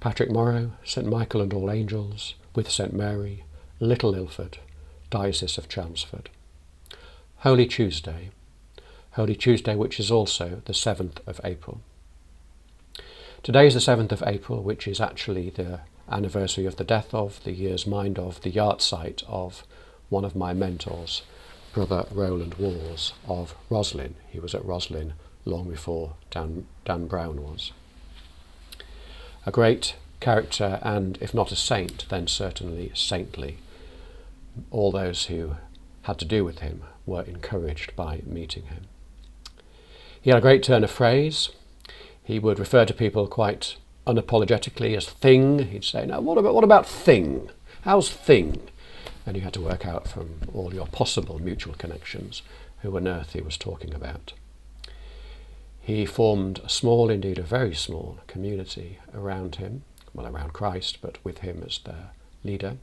Patrick Morrow, St Michael and All Angels, with St Mary, Little Ilford, Diocese of Chelmsford. Holy Tuesday, which is also the 7th of April. Today is the 7th of April, which is actually the anniversary of the death of, the year's mind of, the yahrzeit of one of my mentors, Brother Roland Walls of Roslin. He was at Roslin long before Dan Brown was. A great character, and if not a saint, then certainly saintly. All those who had to do with him were encouraged by meeting him. He had a great turn of phrase. He would refer to people quite unapologetically as thing. He'd say, "Now, what about thing? How's thing?" And you had to work out from all your possible mutual connections who on earth he was talking about. He formed a small, indeed a very small, community around him, well, around Christ, but with him as their leader.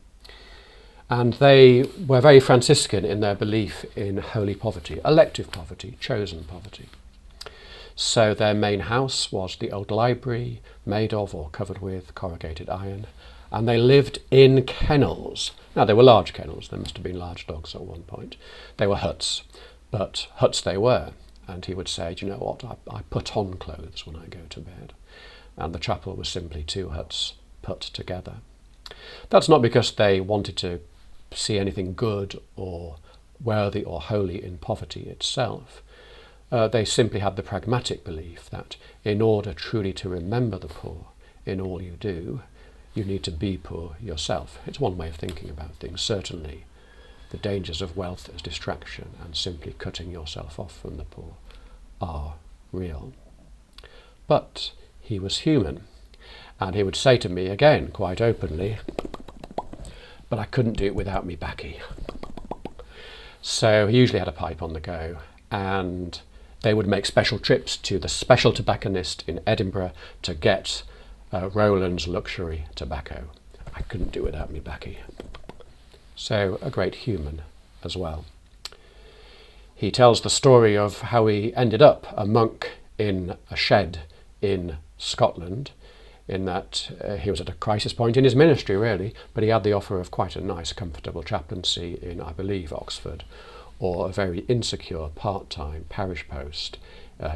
And they were very Franciscan in their belief in holy poverty, elective poverty, chosen poverty. So their main house was the old library, made of or covered with corrugated iron, and they lived in kennels. Now, they were large kennels. There must have been large dogs at one point. They were huts, but huts they were. And he would say, "Do you know what, I put on clothes when I go to bed." And the chapel was simply two huts put together. That's not because they wanted to see anything good or worthy or holy in poverty itself. They simply had the pragmatic belief that in order truly to remember the poor in all you do, you need to be poor yourself. It's one way of thinking about things. Certainly, the dangers of wealth as distraction and simply cutting yourself off from the poor are real. But he was human, and he would say to me again quite openly, "But I couldn't do it without me baccy." So he usually had a pipe on the go, and they would make special trips to the special tobacconist in Edinburgh to get Roland's luxury tobacco. "I couldn't do it without me baccy." So a great human as well. He tells the story of how he ended up a monk in a shed in Scotland, in that he was at a crisis point in his ministry, really, but he had the offer of quite a nice, comfortable chaplaincy in, I believe, Oxford, or a very insecure part-time parish post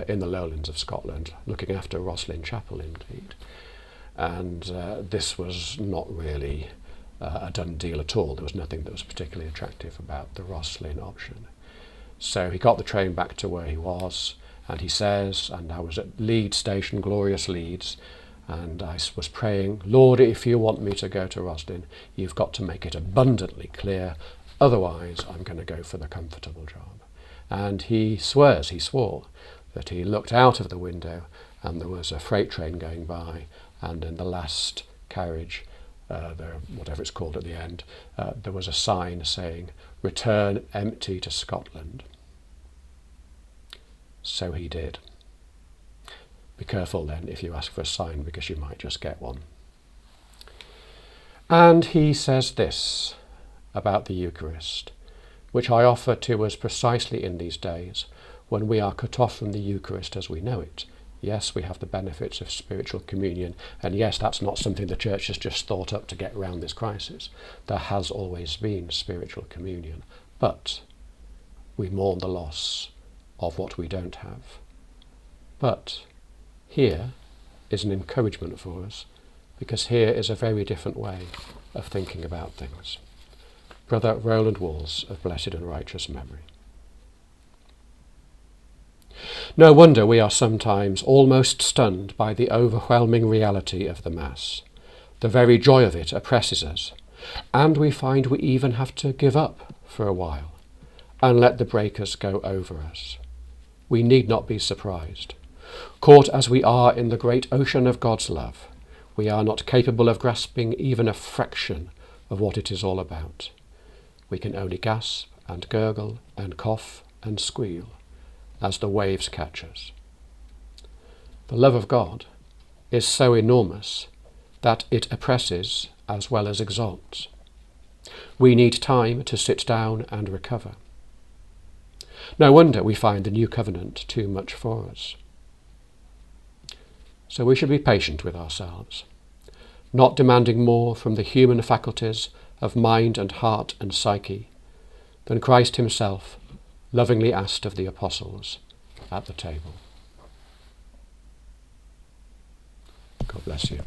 in the lowlands of Scotland, looking after Roslin Chapel, indeed. And this was not really a done deal at all. There was nothing that was particularly attractive about the Roslin option. So he got the train back to where he was, and he says, "And I was at Leeds Station, glorious Leeds, and I was praying, 'Lord, if you want me to go to Roslin, you've got to make it abundantly clear, otherwise I'm going to go for the comfortable job.'" And he swore that he looked out of the window and there was a freight train going by, and in the last carriage, whatever it's called at the end, there was a sign saying, "Return empty to Scotland." So he did. Be careful then if you ask for a sign, because you might just get one. And he says this about the Eucharist, which I offer to us precisely in these days when we are cut off from the Eucharist as we know it. Yes, we have the benefits of spiritual communion, and yes, that's not something the Church has just thought up to get around this crisis. There has always been spiritual communion, but we mourn the loss of what we don't have. But here is an encouragement for us, because here is a very different way of thinking about things. Brother Roland Walls of blessed and righteous memory. No wonder we are sometimes almost stunned by the overwhelming reality of the Mass. The very joy of it oppresses us, and we find we even have to give up for a while and let the breakers go over us. We need not be surprised. Caught as we are in the great ocean of God's love, we are not capable of grasping even a fraction of what it is all about. We can only gasp and gurgle and cough and squeal as the waves catch us. The love of God is so enormous that it oppresses as well as exalts. We need time to sit down and recover. No wonder we find the new covenant too much for us. So we should be patient with ourselves not demanding more from the human faculties of mind and heart and psyche than Christ himself lovingly asked of the apostles at the table. God bless you.